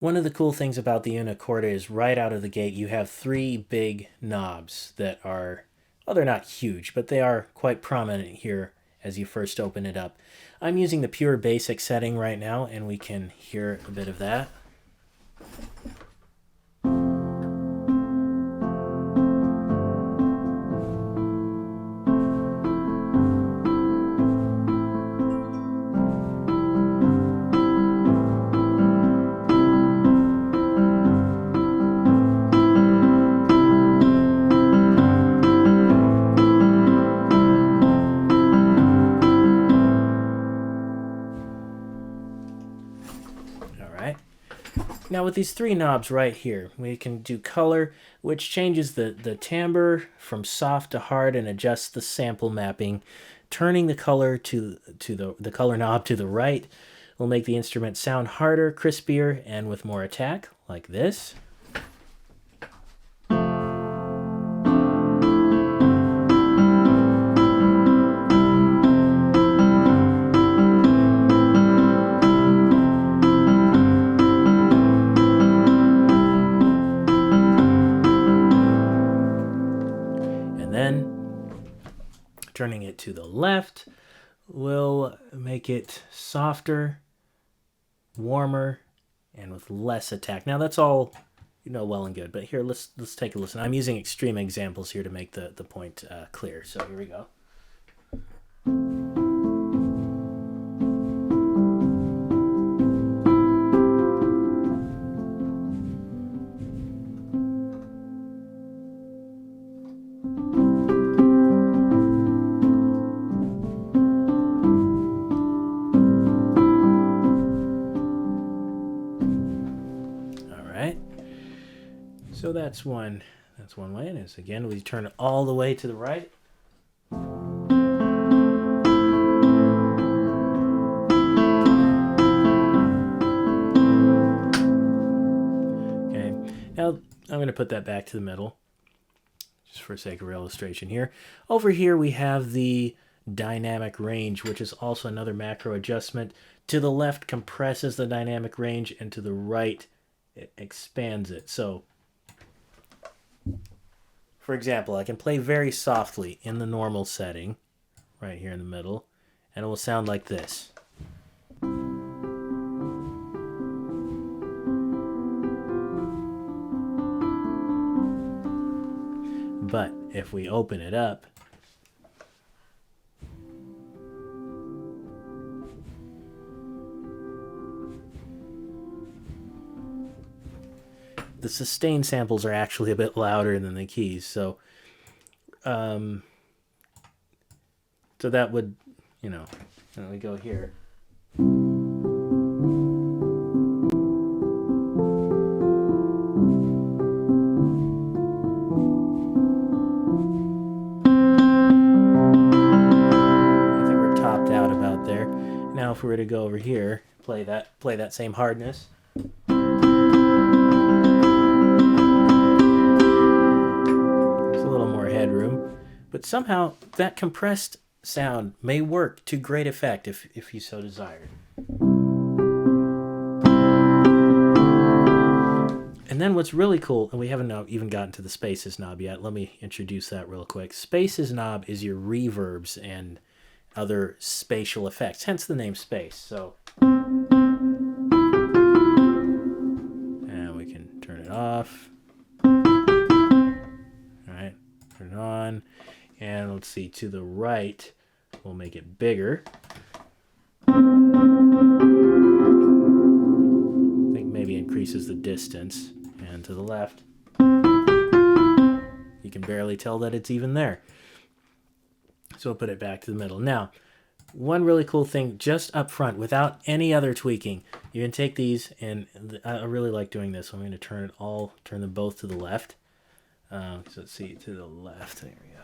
One of the cool things about the Una Corda is right out of the gate, you have three big knobs that are, well, they're not huge, but they are quite prominent here as you first open it up. I'm using the pure basic setting right now, and we can hear a bit of that. All right. Now with these three knobs right here, we can do color, which changes the timbre from soft to hard and adjusts the sample mapping. Turning the color to the color knob to the right will make the instrument sound harder, crispier, and with more attack, like this. And then turning it to the left will make it softer, warmer, and with less attack. Now that's all, well and good, but here let's take a listen. I'm using extreme examples here to make the point clear. So here we go. So that's one way, and as again we turn it all the way to the right. Okay, now I'm going to put that back to the middle, just for sake of illustration here. Over here we have the dynamic range, which is also another macro adjustment. To the left compresses the dynamic range, and to the right it expands it. So for example, I can play very softly in the normal setting, right here in the middle, and it will sound like this. But if we open it up, the sustain samples are actually a bit louder than the keys, so that would, and we go here. I think we're topped out about there. Now if we were to go over here, play that same hardness. But somehow that compressed sound may work to great effect if you so desired. And then what's really cool, and we haven't even gotten to the Spaces knob yet, let me introduce that real quick. Spaces knob is your reverbs and other spatial effects, hence the name Space. So, and we can turn it off. All right, turn it on. And let's see, to the right, we'll make it bigger. I think maybe increases the distance. And to the left, you can barely tell that it's even there. So we'll put it back to the middle. Now, one really cool thing just up front, without any other tweaking, you can take these, and I really like doing this. So I'm going to turn them both to the left. So let's see, to the left. There we go.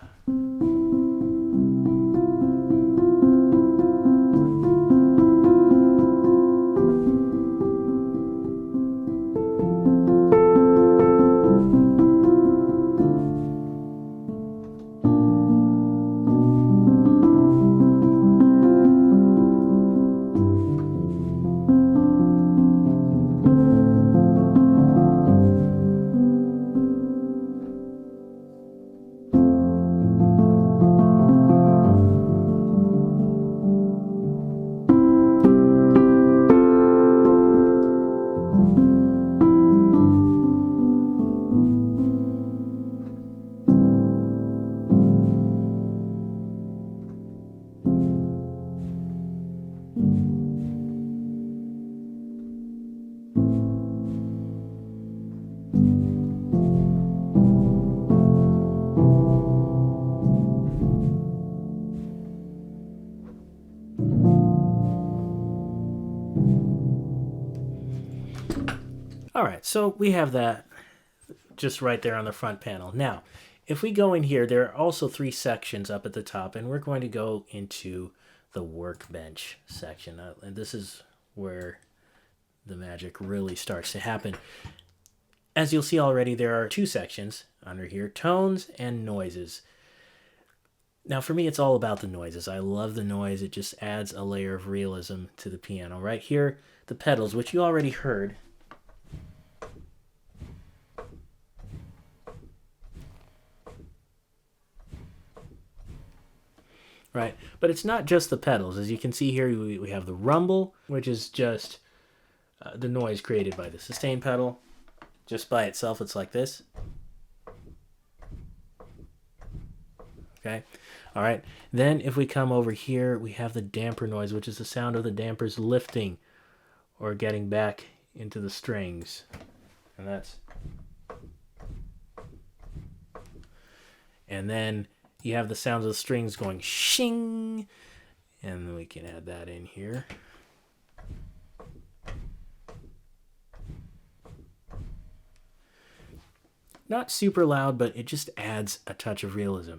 All right, so we have that just right there on the front panel. Now, if we go in here, there are also 3 sections up at the top, and we're going to go into the workbench section. And this is where the magic really starts to happen. As you'll see already, there are 2 sections under here, tones and noises. Now, for me, it's all about the noises. I love the noise. It just adds a layer of realism to the piano. Right here, the pedals, which you already heard. Right, but it's not just the pedals. As you can see here, we have the rumble, which is just the noise created by the sustain pedal. Just by itself, it's like this. Okay, all right. Then if we come over here, we have the damper noise, which is the sound of the dampers lifting or getting back into the strings. And that's... And then you have the sounds of the strings going shing, and we can add that in here. Not super loud, but it just adds a touch of realism.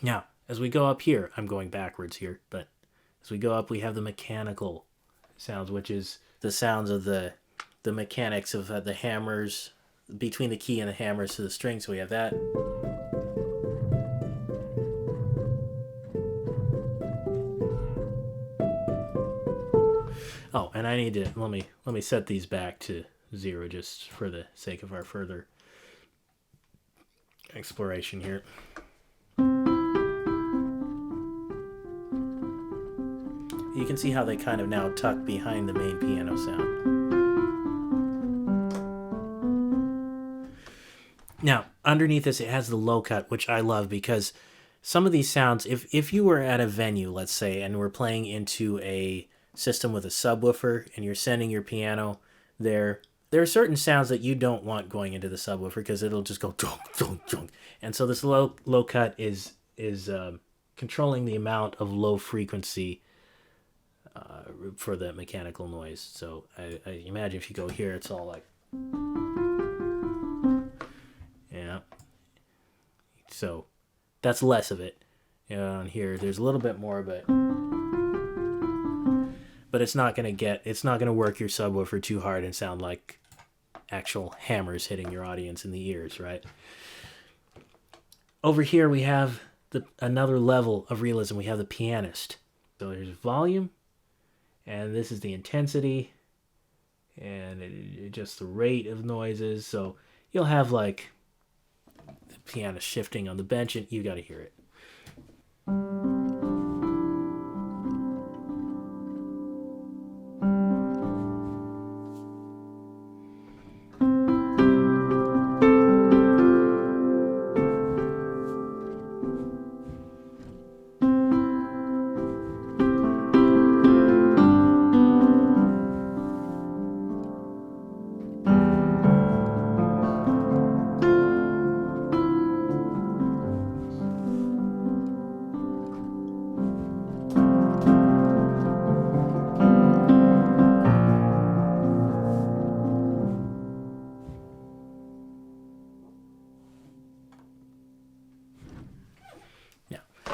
Now, as we go up here, I'm going backwards here, but as we go up, we have the mechanical sounds, which is the sounds of the mechanics of the hammers, between the key and the hammers to the strings. So we have that. Oh, and I need to let me set these back to 0 just for the sake of our further exploration here. You can see how they kind of now tuck behind the main piano sound. Now, underneath this, it has the low cut, which I love because some of these sounds, if you were at a venue, let's say, and we're playing into a system with a subwoofer and you're sending your piano there are certain sounds that you don't want going into the subwoofer because it'll just go dunk, dunk, dunk. And so this low cut is controlling the amount of low frequency for the mechanical noise. So I imagine if you go here, it's all like, yeah. So that's less of it. On here, there's a little bit more, but it's not gonna work your subwoofer too hard and sound like actual hammers hitting your audience in the ears, right? Over here we have another level of realism. We have the pianist. So there's volume, and this is the intensity, and just the rate of noises. So you'll have like the pianist shifting on the bench, and you got to hear it.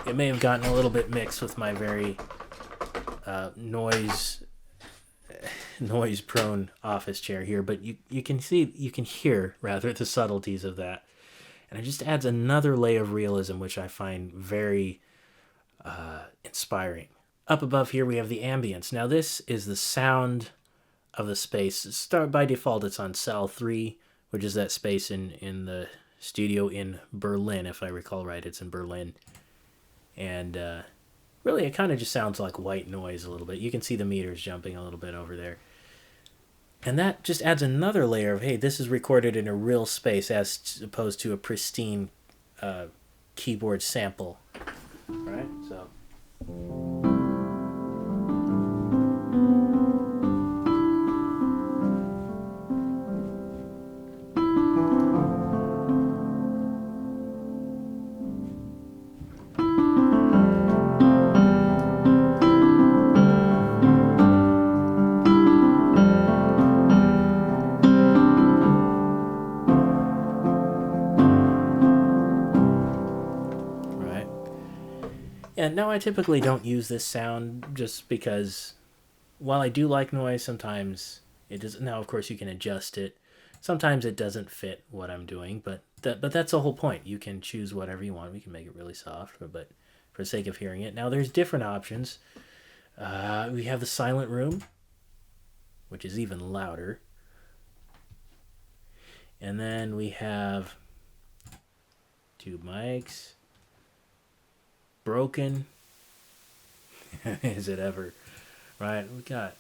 It may have gotten a little bit mixed with my very noise prone office chair here, but you can hear rather the subtleties of that, and it just adds another layer of realism, which I find very inspiring. Up above here we have the ambience. Now this is the sound of the space. By default it's on cell 3, which is that space in the studio in Berlin, if I recall right. It's in Berlin. And really, it kind of just sounds like white noise a little bit. You can see the meters jumping a little bit over there. And that just adds another layer of, hey, this is recorded in a real space as opposed to a pristine keyboard sample. Right? So. And now I typically don't use this sound just because while I do like noise, sometimes it does. Now, of course, you can adjust it. Sometimes it doesn't fit what I'm doing, but that's the whole point. You can choose whatever you want. We can make it really soft, but for the sake of hearing it. Now, there's different options. We have the silent room, which is even louder. And then we have tube mics. Broken. Is it ever? Right, we got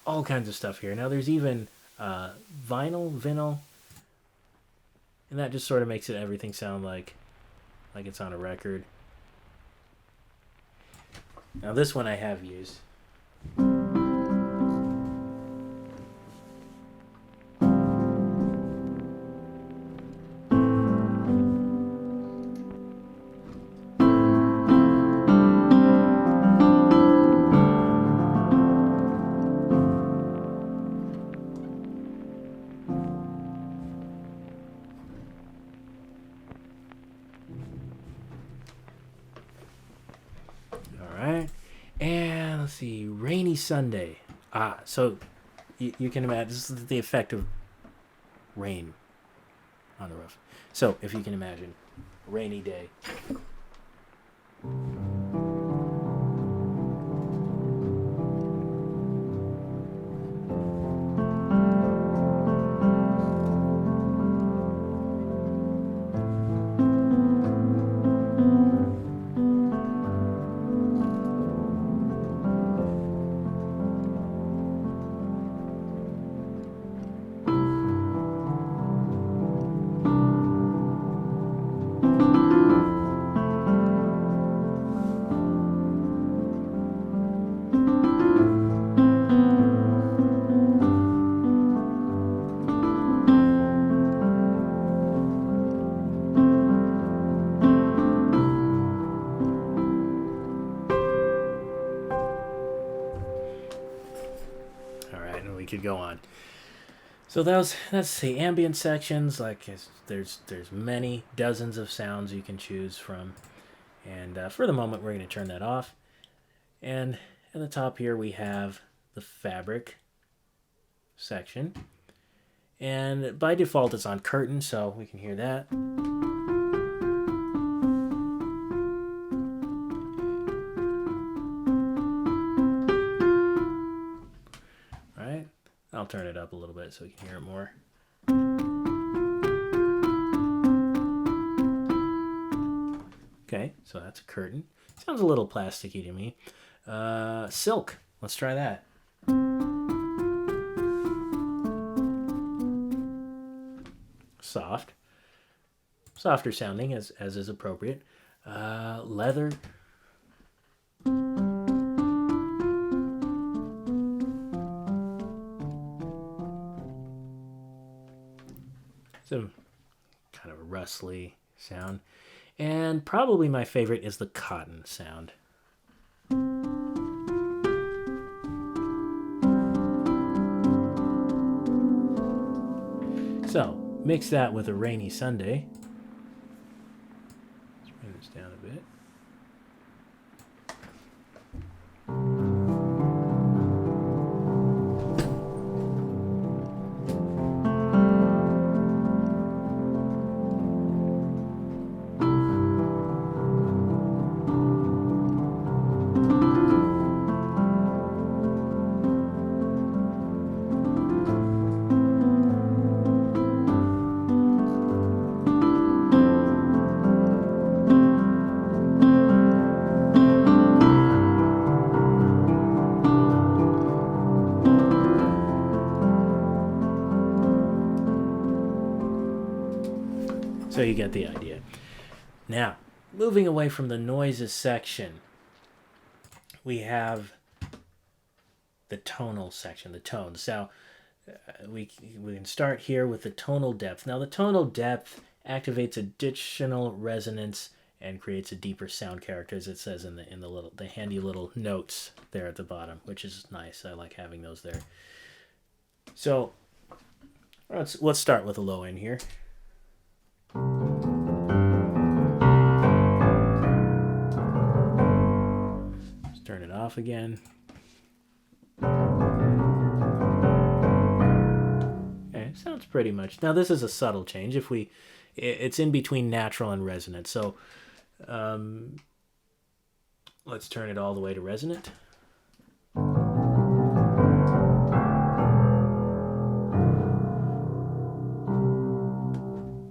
all kinds of stuff here. Now there's even vinyl, and that just sort of makes everything sound like it's on a record. Now this one I have used. And let's see, rainy Sunday. So you can imagine this is the effect of rain on the roof. So if you can imagine, rainy day. Could go on. So that's the ambient sections. Like there's many dozens of sounds you can choose from, and for the moment we're going to turn that off. And at the top here we have the fabric section, and by default it's on curtain, so we can hear that. I'll turn it up a little bit so we can hear it more. Okay, so that's a curtain. Sounds a little plasticky to me. Silk. Let's try that. Soft. Softer sounding as is appropriate. Leather. Some kind of a rustly sound. And probably my favorite is the cotton sound. So, mix that with a rainy Sunday. Let's bring this down a bit. So you get the idea. Now, moving away from the noises section, we have the tonal section, the tones. So we can start here with the tonal depth. Now, the tonal depth activates additional resonance and creates a deeper sound character, as it says in the handy little notes there at the bottom, which is nice. I like having those there. So let's start with a low end here. Let's turn it off again. Okay, sounds pretty much. Now this is a subtle change. It's in between natural and resonant. So let's turn it all the way to resonant.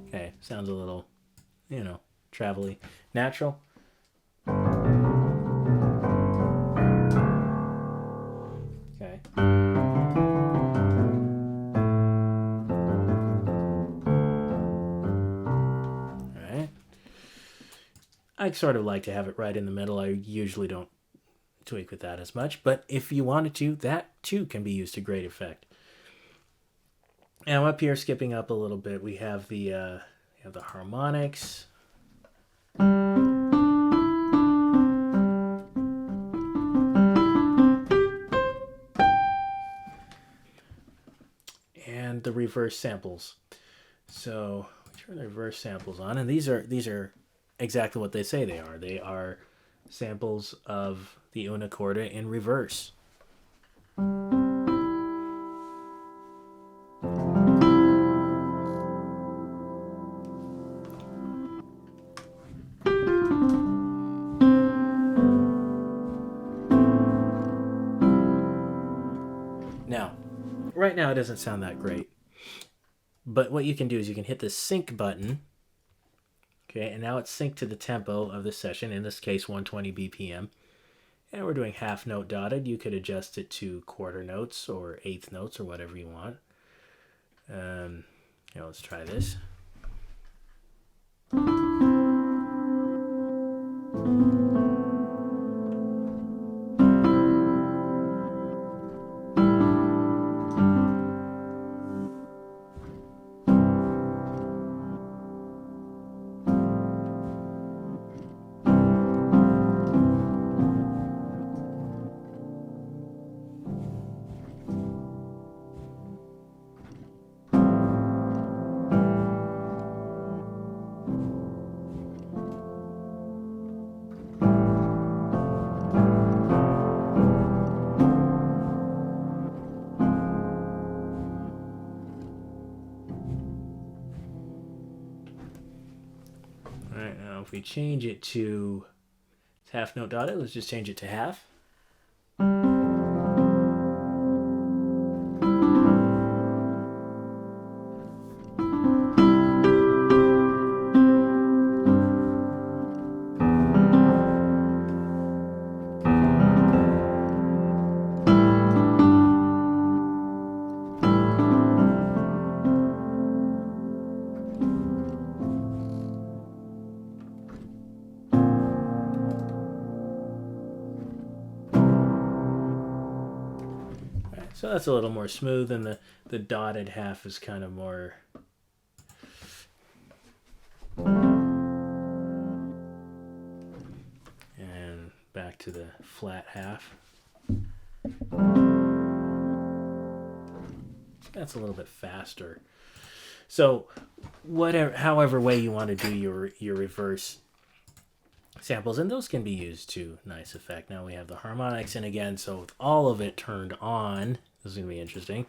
Okay, sounds a little, travel-y. Natural. Okay. I sort of like to have it right in the middle. I usually don't tweak with that as much, but if you wanted to, that too can be used to great effect. Now up here, skipping up a little bit, we have the harmonics. And the reverse samples. So we turn the reverse samples on, and these are exactly what they say they are. They are samples of the Una Corda in reverse. Now, right now it doesn't sound that great. But what you can do is you can hit the sync button. Okay, and now it's synced to the tempo of the session, in this case 120 BPM. And we're doing half note dotted. You could adjust it to quarter notes or eighth notes or whatever you want. Let's try this. Alright, now if we change it to half note dotted, let's just change it to half. So that's a little more smooth, and the dotted half is kind of more... And back to the flat half. That's a little bit faster. So however way you want to do your reverse samples, and those can be used to nice effect. Now we have the harmonics, and again, so with all of it turned on, this is going to be interesting.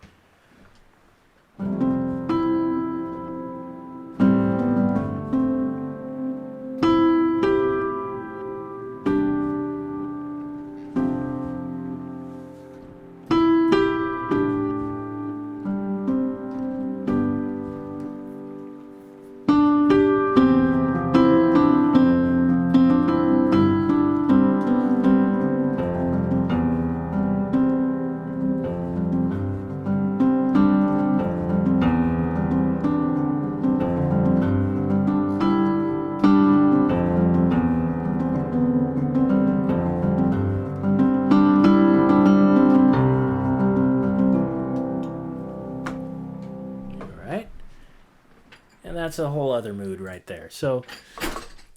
And that's a whole other mood right there. So,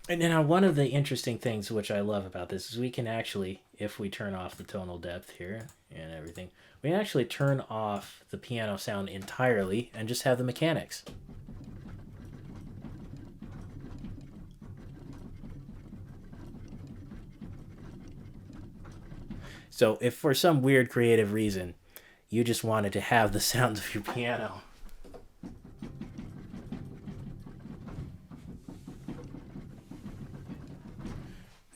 and now one of the interesting things which I love about this is we can actually, if we turn off the tonal depth here and everything, we can actually turn off the piano sound entirely and just have the mechanics. So if for some weird creative reason you just wanted to have the sounds of your piano,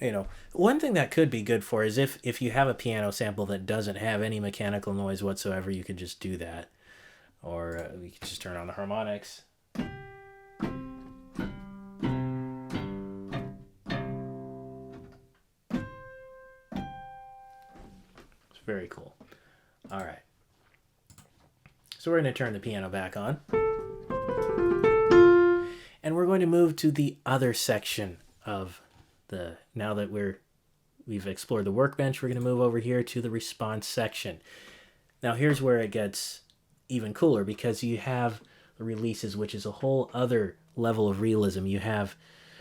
you know, one thing that could be good for is if you have a piano sample that doesn't have any mechanical noise whatsoever, you could just do that. Or we could just turn on the harmonics. It's very cool. All right. So we're going to turn the piano back on. And we're going to move to the other section of now that we've explored the workbench, we're going to move over here to the response section. Now here's where it gets even cooler, because you have the releases, which is a whole other level of realism. You have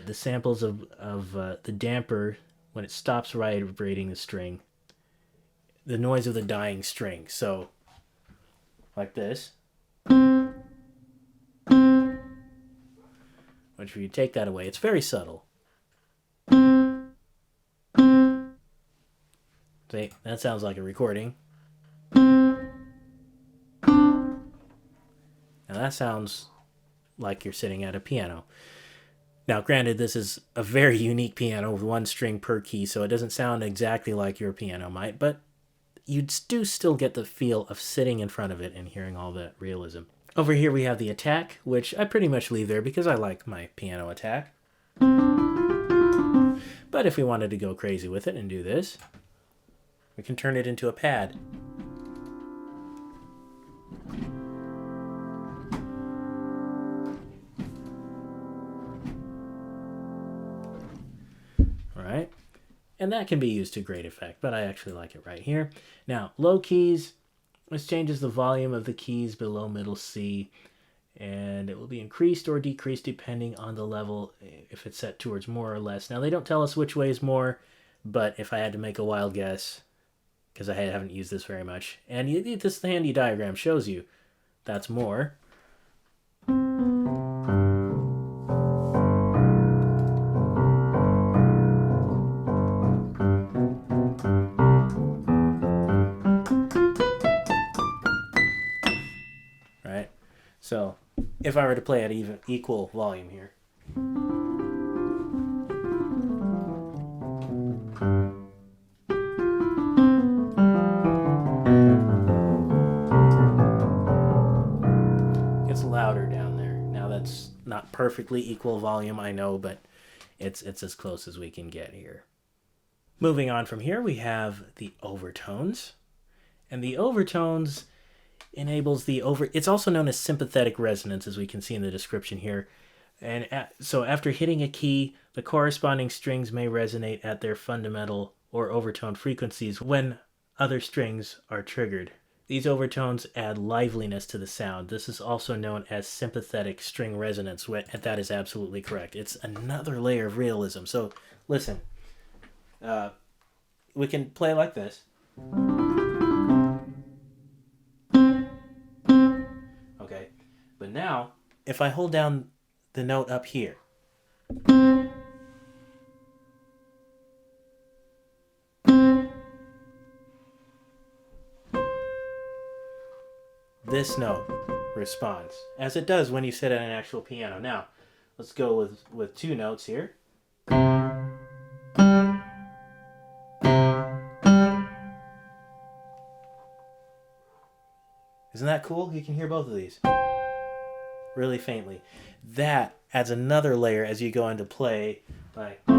the samples of the damper when it stops vibrating the string, the noise of the dying string. So like this, which if you take that away, it's very subtle. See, that sounds like a recording. Now that sounds like you're sitting at a piano. Now, granted, this is a very unique piano with one string per key, so it doesn't sound exactly like your piano might, but you do still get the feel of sitting in front of it and hearing all that realism. Over here we have the attack, which I pretty much leave there because I like my piano attack. But if we wanted to go crazy with it and do this, we can turn it into a pad. All right. And that can be used to great effect, but I actually like it right here. Now, low keys, this changes the volume of the keys below middle C, and it will be increased or decreased depending on the level, if it's set towards more or less. Now, they don't tell us which way is more, but if I had to make a wild guess, because I haven't used this very much, and this handy diagram shows you that's more. Right? So if I were to play at equal volume here, it's louder down there. Now that's not perfectly equal volume, I know, but it's as close as we can get here. Moving on from here, we have the overtones. And the overtones enables it's also known as sympathetic resonance, as we can see in the description here. And so after hitting a key, the corresponding strings may resonate at their fundamental or overtone frequencies when other strings are triggered. These overtones add liveliness to the sound. This is also known as sympathetic string resonance, and that is absolutely correct. It's another layer of realism. So listen, we can play like this. Okay, but now if I hold down the note up here, this note responds as it does when you sit at an actual piano. Now let's go with two notes here. Isn't that cool? You can hear both of these really faintly. That adds another layer as you go into play, like the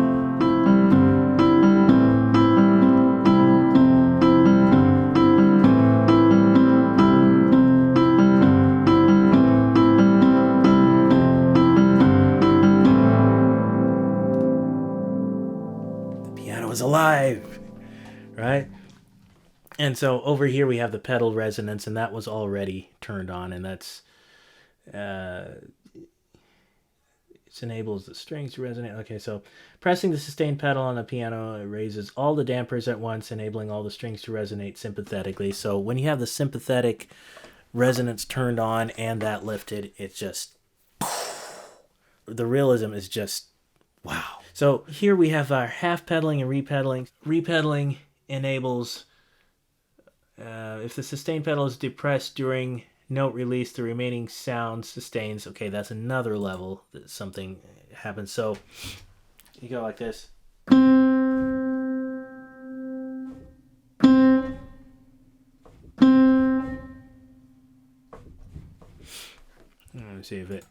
piano is alive, right? And so over here we have the pedal resonance, and that was already turned on, and that's It enables the strings to resonate. Okay, so pressing the sustain pedal on the piano, it raises all the dampers at once, enabling all the strings to resonate sympathetically. So when you have the sympathetic resonance turned on and that lifted, it's just, the realism is just, wow. So here we have our half pedaling and repedaling. Repedaling enables, if the sustain pedal is depressed during note release, the remaining sound sustains. Okay, that's another level that something happens. So you go like this. Let me see if it.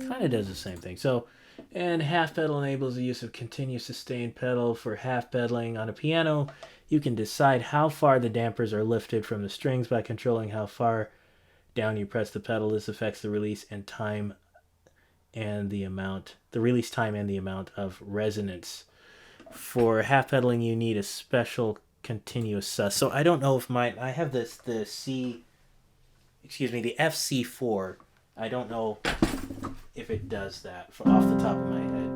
Kind of does the same thing. So, and half pedal enables the use of continuous sustain pedal. For half pedaling on a piano, you can decide how far the dampers are lifted from the strings by controlling how far down you press the pedal. This affects the release and time and the release time and the amount of resonance. For half pedaling, you need a special continuous sus. So I don't know if I have the FC4. I don't know if it does that off the top of my head,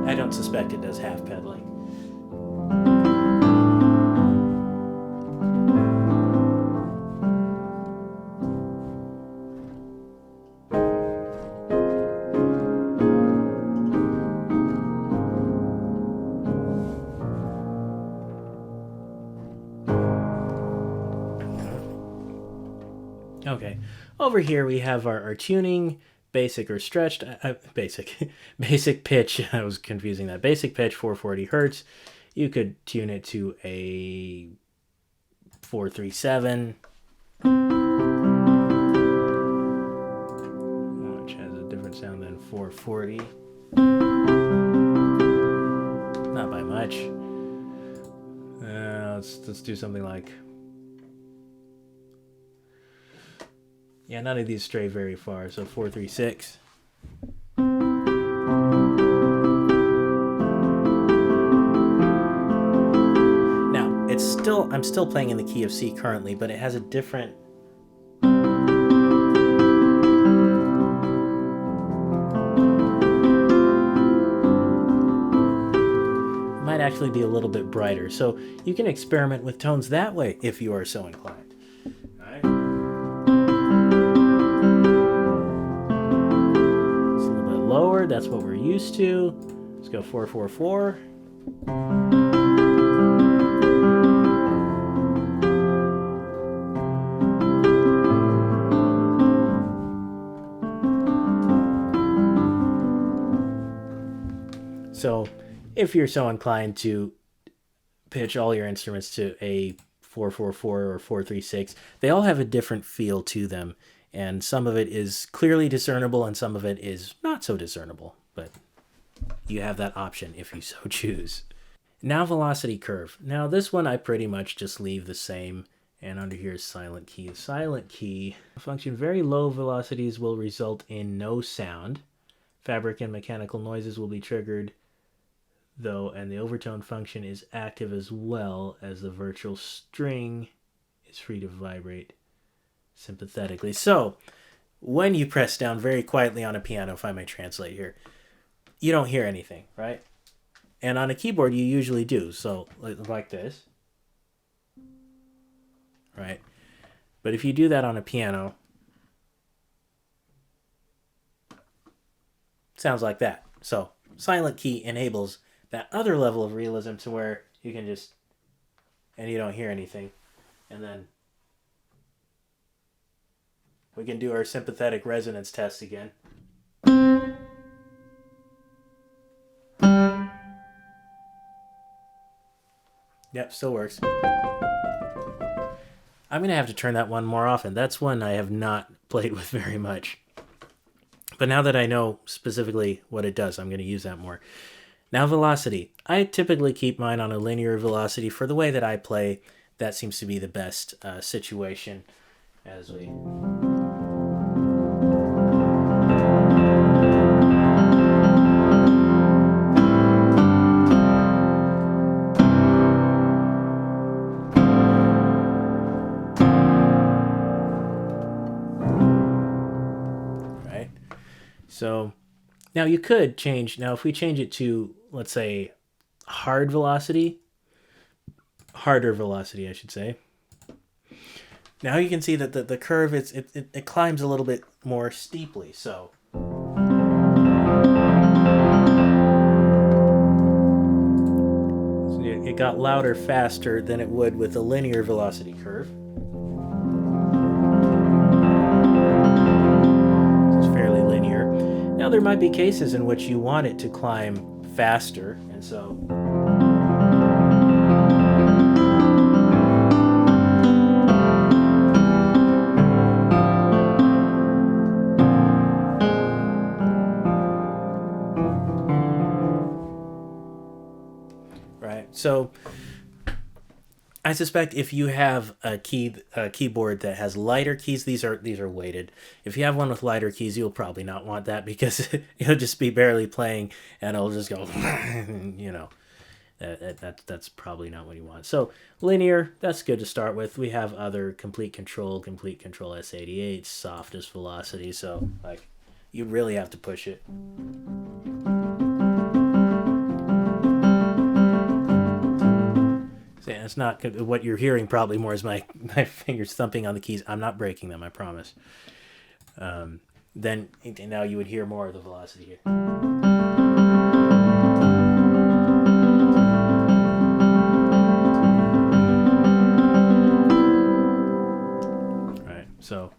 but I don't suspect it does half pedaling. Okay, over here we have our tuning, basic or stretched, basic pitch. I was confusing that. Basic pitch, 440 hertz. You could tune it to a 437, which has a different sound than 440. Not by much. Let's do something like. Yeah, none of these stray very far, so 436. Now, I'm still playing in the key of C currently, but it has a different. It might actually be a little bit brighter, so you can experiment with tones that way if you are so inclined. Lower, that's what we're used to. Let's go 444. So, if you're so inclined to pitch all your instruments to a 444 or 436, they all have a different feel to them. And some of it is clearly discernible and some of it is not so discernible. But you have that option if you so choose. Now velocity curve. Now this one I pretty much just leave the same. And under here is silent key. Silent key function. Very low velocities will result in no sound. Fabric and mechanical noises will be triggered though, and the overtone function is active as well as the virtual string is free to vibrate sympathetically. So when you press down very quietly on a piano, if I may translate here, you don't hear anything, right? And on a keyboard you usually do, so like this, right? But if you do that on a piano, it sounds like that. So silent key enables that other level of realism to where you can just, and you don't hear anything. And then we can do our sympathetic resonance test again. Yep, still works. I'm going to have to turn that one more often. That's one I have not played with very much. But now that I know specifically what it does, I'm going to use that more. Now velocity. I typically keep mine on a linear velocity for the way that I play. That seems to be the best situation. as we... Right? So now you could change, now if we change it to, let's say, harder velocity, I should say. Now you can see that the curve, it climbs a little bit more steeply, so... It got louder faster than it would with a linear velocity curve. It's fairly linear. Now there might be cases in which you want it to climb faster, and so... Right, so I suspect if you have a keyboard that has lighter keys, these are weighted. If you have one with lighter keys, you'll probably not want that because you'll just be barely playing and it'll just go, you know, that's probably not what you want. So linear, that's good to start with. We have other complete control S88, softest velocity. So like you really have to push it. Yeah, it's not what you're hearing. Probably more is my fingers thumping on the keys. I'm not breaking them, I promise. Then now you would hear more of the velocity here. All right, so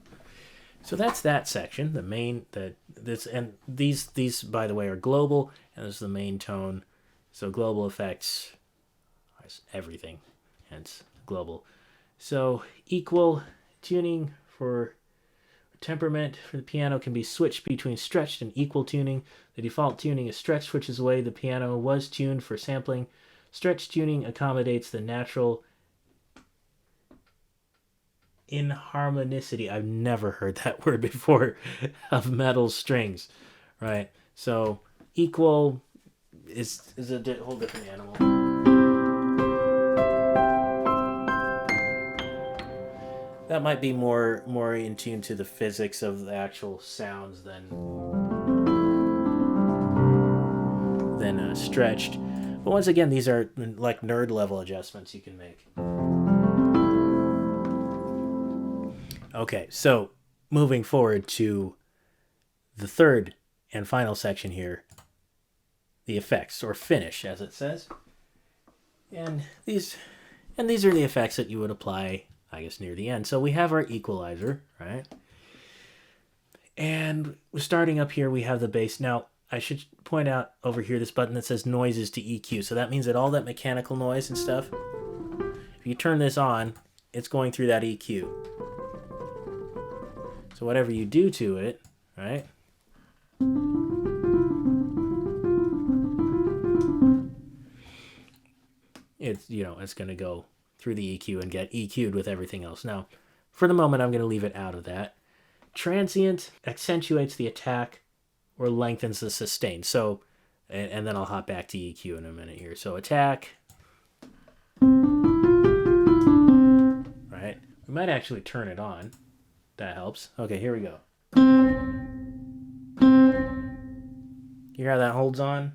that's that section. The main these by the way are global, and this is the main tone. So global effects. Everything, hence global. So equal tuning for temperament for the piano can be switched between stretched and equal tuning. The default tuning is stretched, which is the way the piano was tuned for sampling. Stretched tuning accommodates the natural inharmonicity. I've never heard that word before of metal strings, right? So equal is a whole different animal. That might be more in tune to the physics of the actual sounds than stretched. But once again, these are like nerd level adjustments you can make. Okay, so moving forward to the third and final section here, the effects, or finish as it says. And these are the effects that you would apply, I guess, near the end. So we have our equalizer, right? And starting up here, we have the bass. Now, I should point out over here this button that says noises to EQ. So that means that all that mechanical noise and stuff, if you turn this on, it's going through that EQ. So whatever you do to it, right? It's going to go through the EQ and get EQ'd with everything else. Now, for the moment, I'm going to leave it out of that. Transient accentuates the attack or lengthens the sustain. So, and then I'll hop back to EQ in a minute here. So attack. Right. We might actually turn it on. That helps. Okay, here we go. You hear how that holds on?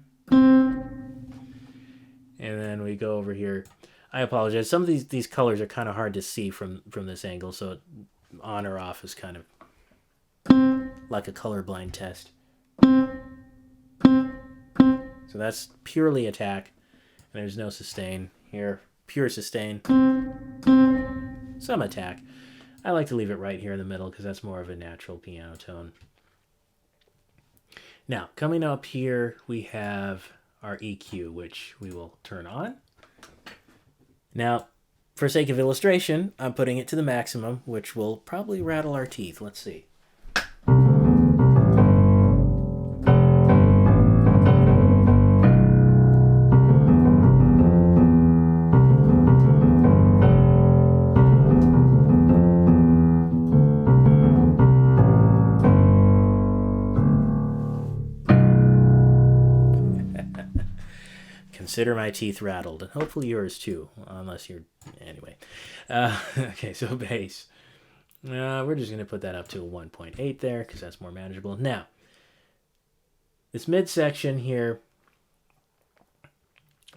And then we go over here. I apologize. Some of these colors are kind of hard to see from this angle, so on or off is kind of like a colorblind test. So that's purely attack, and there's no sustain here. Pure sustain. Some attack. I like to leave it right here in the middle because that's more of a natural piano tone. Now, coming up here, we have our EQ, which we will turn on. Now, for sake of illustration, I'm putting it to the maximum, which will probably rattle our teeth. Let's see. consider my teeth rattled, and hopefully yours too, unless you're... Anyway. Okay, so bass. We're just going to put that up to a 1.8 there, because that's more manageable. Now, this midsection here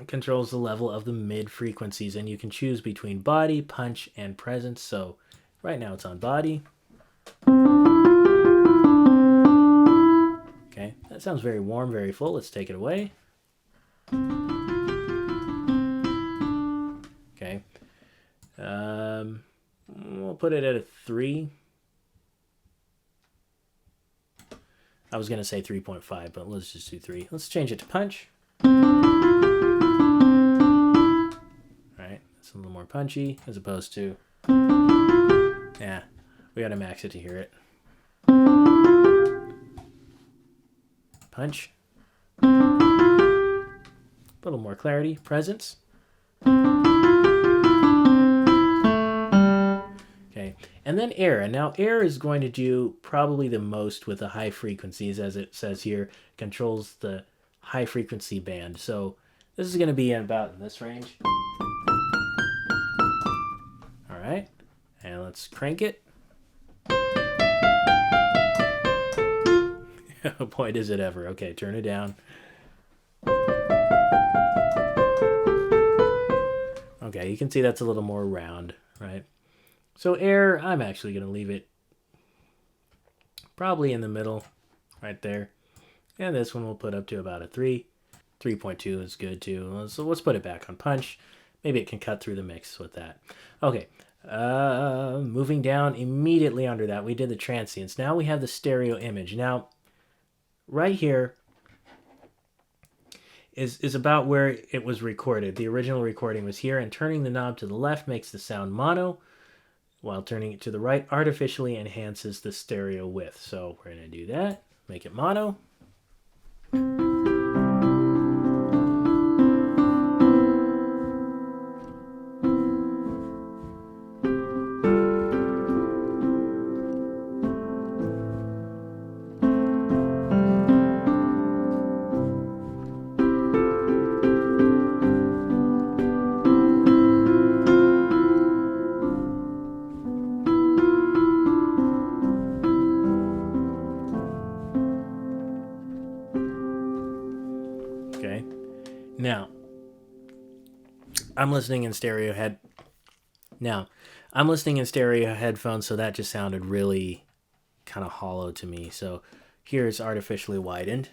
controls the level of the mid frequencies, and you can choose between body, punch, and presence. So right now it's on body. Okay, that sounds very warm, very full. Let's take it away. Okay. We'll put it at a 3. I was going to say 3.5, but let's just do 3. Let's change it to punch. All right, it's a little more punchy as opposed to... Yeah, we got to max it to hear it. Punch. A little more clarity. Presence. Okay, and then air. And now air is going to do probably the most with the high frequencies, as it says here, controls the high frequency band. So this is going to be about in this range. All right, and let's crank it. Oh boy, does it ever. Okay, turn it down. Okay, you can see that's a little more round, right? So air, I'm actually going to leave it probably in the middle, right there. And this one we'll put up to about a 3. 3.2 is good too. So let's put it back on punch. Maybe it can cut through the mix with that. Okay, moving down immediately under that, we did the transients. Now we have the stereo image. Now, right here is about where it was recorded. The original recording was here, and turning the knob to the left makes the sound mono, while turning it to the right artificially enhances the stereo width. So we're going to do that. Make it mono. Okay. Now, I'm listening in stereo headphones, so that just sounded really kind of hollow to me. So here it's artificially widened.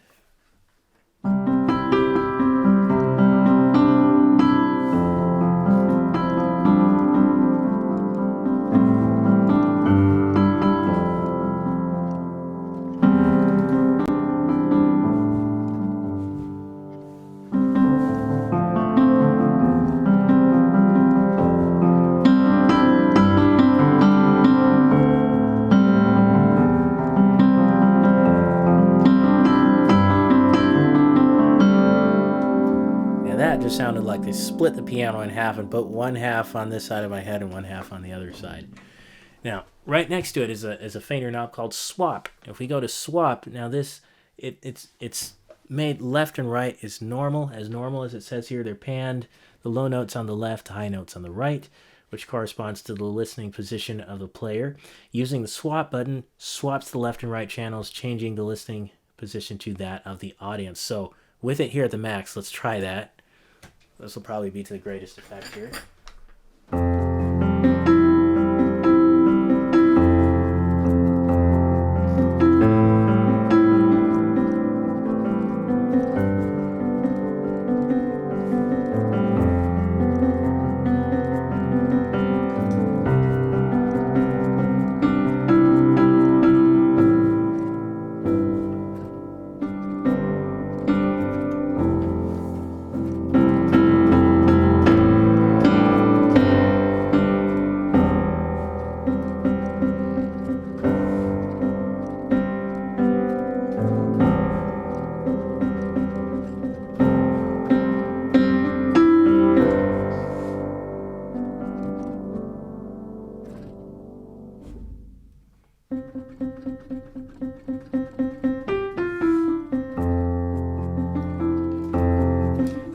That just sounded like they split the piano in half and put one half on this side of my head and one half on the other side. Now, right next to it is a fainter knob called swap. If we go to swap, now this it's made left and right is normal as it says here. They're panned. The low notes on the left, high notes on the right, which corresponds to the listening position of the player. Using the swap button swaps the left and right channels, changing the listening position to that of the audience. So with it here at the max, let's try that. This will probably be to the greatest effect here.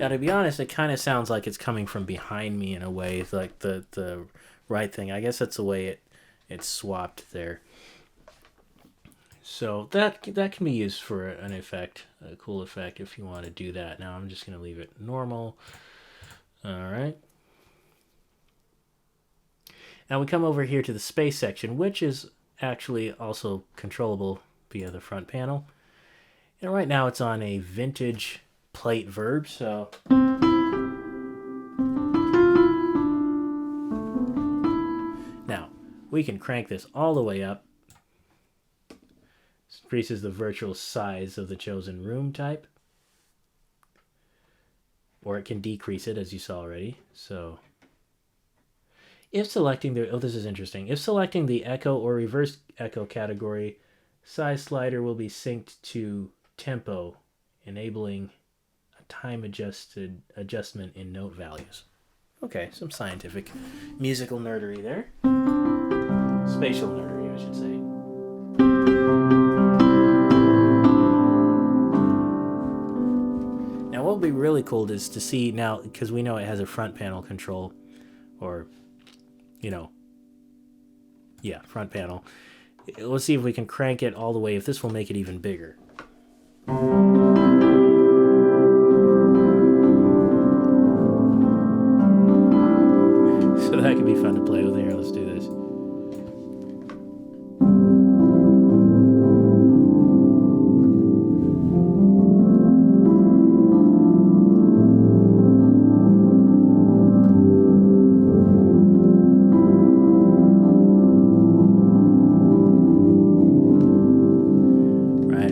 Now, to be honest, it kind of sounds like it's coming from behind me in a way, like the right thing. I guess that's the way it's swapped there. So that can be used for an effect, a cool effect if you want to do that. Now I'm just going to leave it normal. All right. Now we come over here to the space section, which is actually also controllable via the front panel. And right now it's on a vintage plate verb, so now we can crank this all the way up. This increases the virtual size of the chosen room type, or it can decrease it, as you saw already. So if selecting the, this is interesting. If selecting the echo or reverse echo category, size slider will be synced to tempo, enabling a time adjustment in note values. Okay, some scientific musical nerdery there. Spatial nerdery, I should say. Now what would be really cool is to see now, because we know it has a front panel control, or front panel. Let's see if we can crank it all the way, if this will make it even bigger. So that could be fun to play with. Here, let's do this.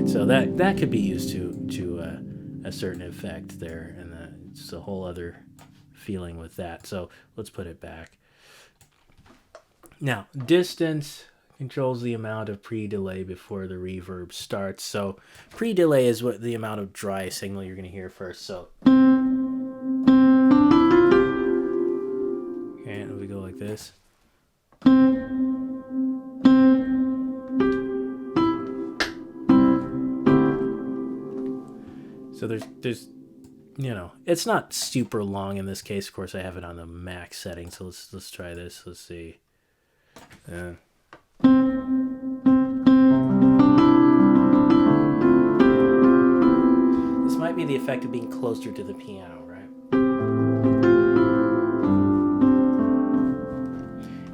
So that could be used to a certain effect there, and it's a whole other feeling with that. So let's put it back. Now, distance controls the amount of pre-delay before the reverb starts. So pre-delay is what the amount of dry signal you're going to hear first. So okay, and we go like this. So there's it's not super long in this case. Of course, I have it on the max setting. So let's try this. Let's see. This might be the effect of being closer to the piano, right?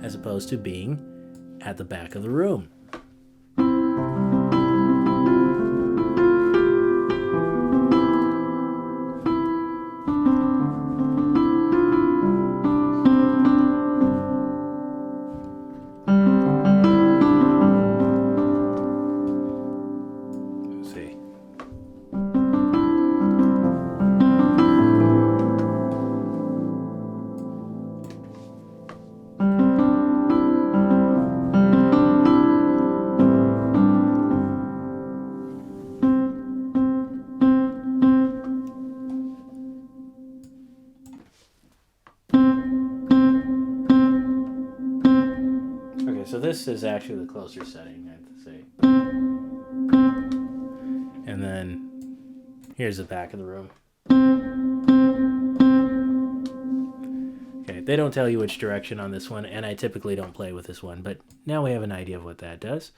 As opposed to being at the back of the room. So this is actually the closer setting, I have to say. And then here's the back of the room. Okay, they don't tell you which direction on this one, and I typically don't play with this one, but now we have an idea of what that does.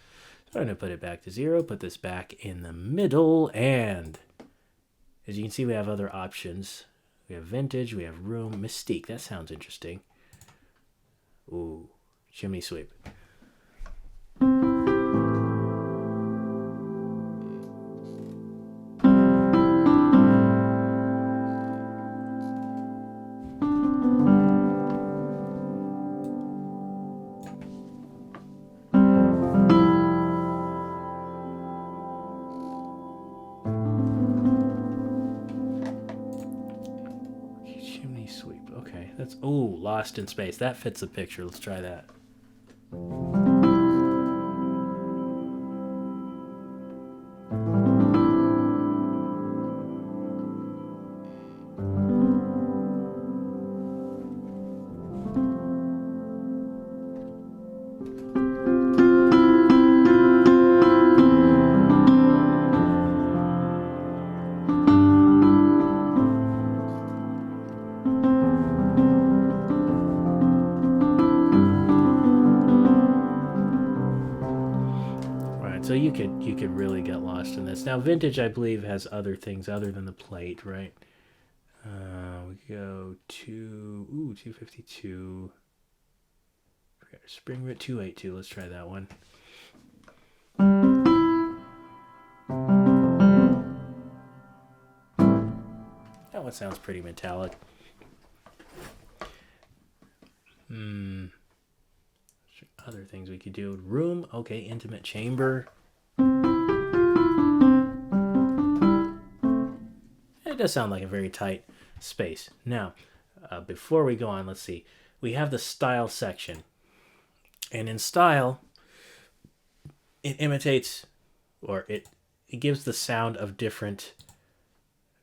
So I'm going to put it back to 0, put this back in the middle, and as you can see, we have other options. We have vintage, we have room, mystique. That sounds interesting. Ooh, chimney sweep. Okay, that's Lost in Space. That fits the picture. Let's try that. So you could really get lost in this. Now, vintage, I believe, has other things other than the plate, right? We go to 252. Spring root 282. Let's try that one. That one sounds pretty metallic. Other things we could do. Room, okay, intimate chamber. It does sound like a very tight space. Now, before we go on, let's see. We have the style section. And in style, it imitates, or it gives the sound of different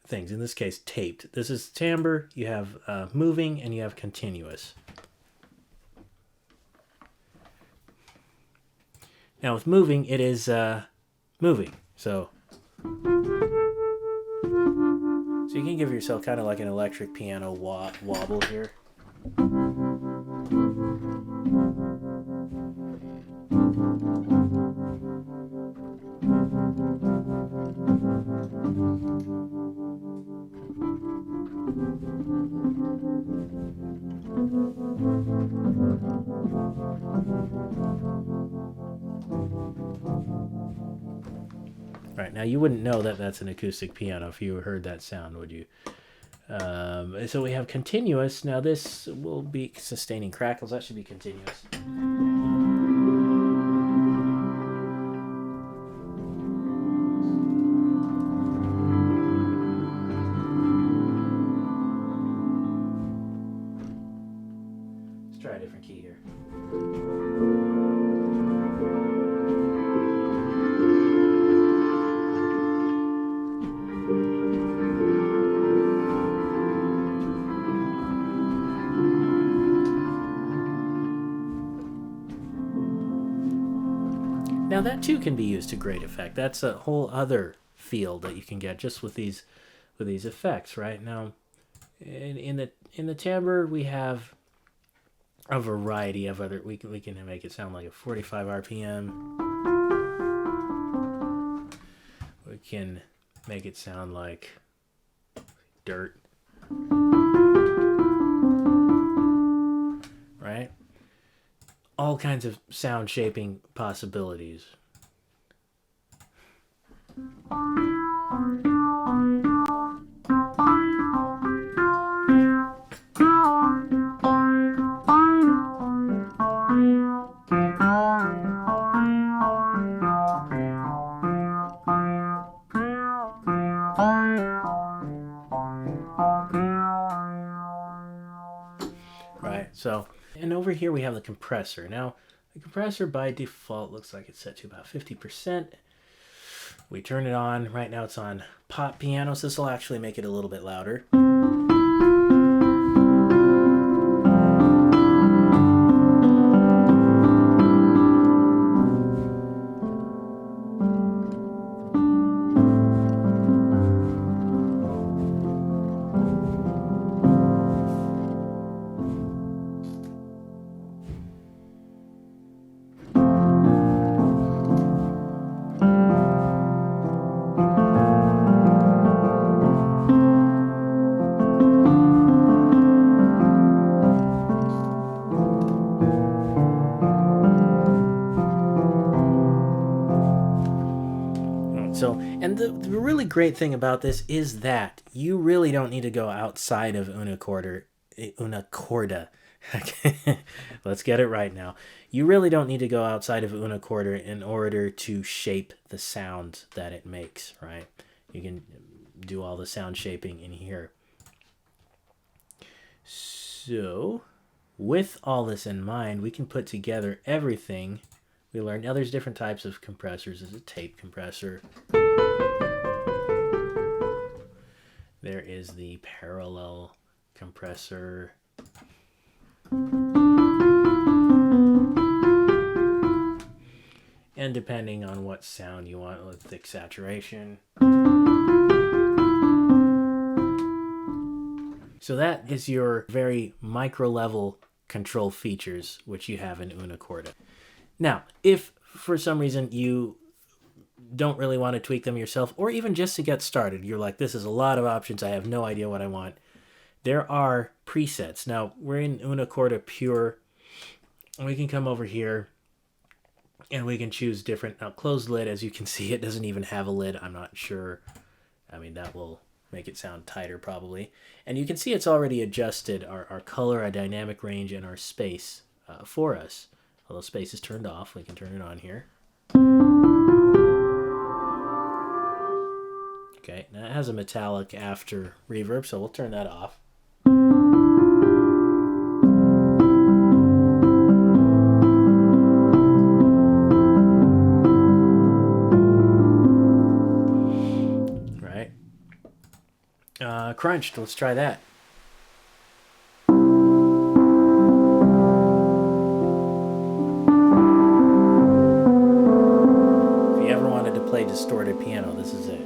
things. In this case, taped. This is timbre, you have moving, and you have continuous. Now with moving, it is moving. So you can give yourself kind of like an electric piano wobble here. Right, now you wouldn't know that that's an acoustic piano if you heard that sound, would you? So we have continuous. Now this will be sustaining crackles. That should be continuous. Let's try a different key here. Now that too can be used to great effect. That's a whole other field that you can get just with these effects, right? Now, in the timbre we have a variety of other. We can make it sound like a 45 RPM. We can make it sound like dirt, right? All kinds of sound shaping possibilities. Right, so, and over here we have the compressor. Now, the compressor by default looks like it's set to about 50%. We turn it on. Right now it's on pop piano, so this will actually make it a little bit louder. So, and the really great thing about this is that you really don't need to go outside of Una Corda. Let's get it right now. You really don't need to go outside of Una Corda in order to shape the sound that it makes, right? You can do all the sound shaping in here. So, with all this in mind, we can put together everything we learned. Now, there's different types of compressors. There's a tape compressor. There is the parallel compressor. And depending on what sound you want, with thick saturation. So that is your very micro level control features which you have in Una Corda. Now, if for some reason you don't really want to tweak them yourself, or even just to get started, you're like, this is a lot of options, I have no idea what I want. There are presets. Now, we're in Una Corda Pure. We can come over here and we can choose different. Now, closed lid, as you can see, it doesn't even have a lid. I'm not sure. I mean, that will make it sound tighter probably. And you can see it's already adjusted our color, our dynamic range, and our space for us. Although space is turned off, we can turn it on here. Okay, now it has a metallic after reverb, so we'll turn that off. Right. Crunched, let's try that. If you ever wanted to play distorted piano, this is it.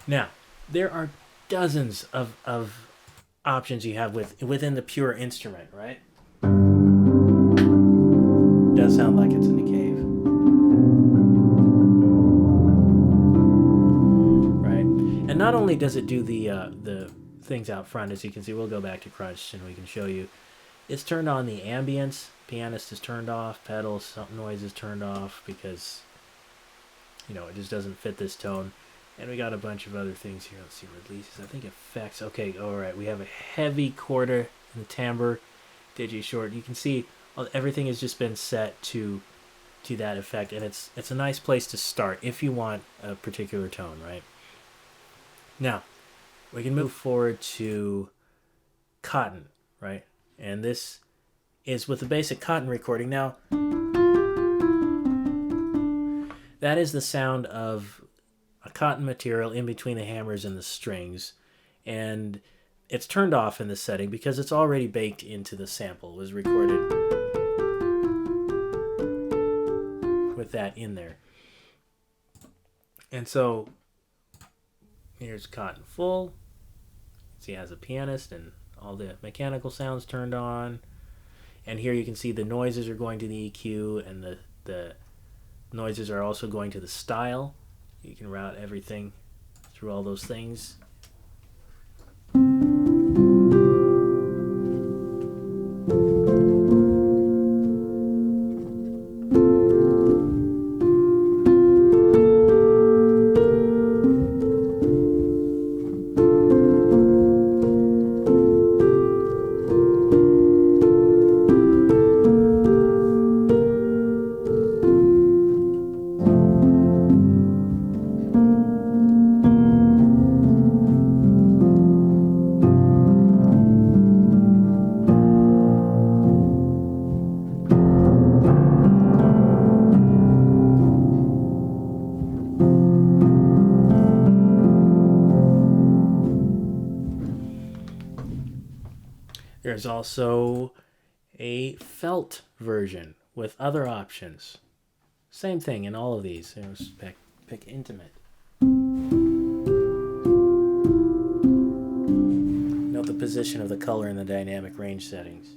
Now, there are dozens of options you have within the Pure instrument, right? It does sound like it's in a cave. Right? And not only does it do the things out front, as you can see, we'll go back to Crunch and we can show you. It's turned on the ambience. Pianist is turned off. Pedals, noise is turned off because, you know, it just doesn't fit this tone. And we got a bunch of other things here. Let's see, releases. I think effects. Okay, all right. We have a heavy quarter in the timbre, digi short. You can see everything has just been set to that effect, and it's a nice place to start if you want a particular tone, right? Now, we can move forward to Cotton, right? And this is with the basic Cotton recording. Now, that is the sound of a cotton material in between the hammers and the strings, and it's turned off in this setting because it's already baked into the sample. It was recorded with that in there. And so here's Cotton full. See, it has a pianist and all the mechanical sounds turned on, and here you can see the noises are going to the EQ, and the noises are also going to the style. You can route everything through all those things. There's also a felt version with other options. Same thing in all of these. Pick intimate. Note the position of the color in the dynamic range settings.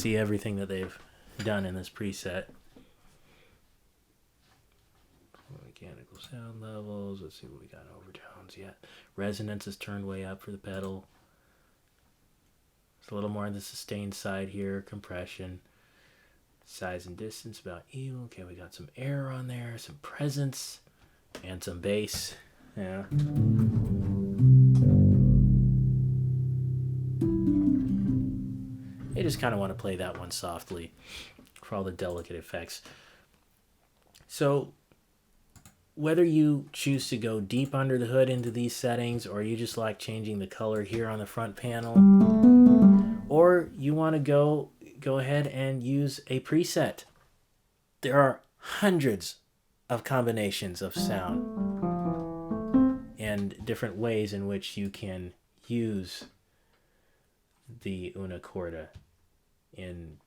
see everything that they've done in this preset. Mechanical sound levels. Let's see what we got. Overtones yet. Resonance is turned way up for the pedal. It's a little more on the sustained side here. Compression. Size and distance about even. Okay, we got some air on there, some presence, and some bass. Yeah. I just kind of want to play that one softly for all the delicate effects. So whether you choose to go deep under the hood into these settings, or you just like changing the color here on the front panel, or you want to go ahead and use a preset, there are hundreds of combinations of sound and different ways in which you can use the Una Corda in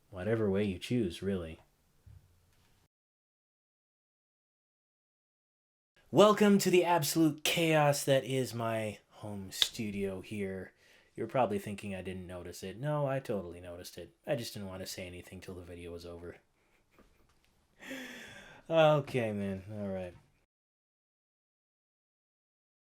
whatever way you choose, really. Welcome to the absolute chaos that is my home studio here. You're probably thinking I didn't notice it. No, I totally noticed it. I just didn't want to say anything till the video was over. Okay, man. All right.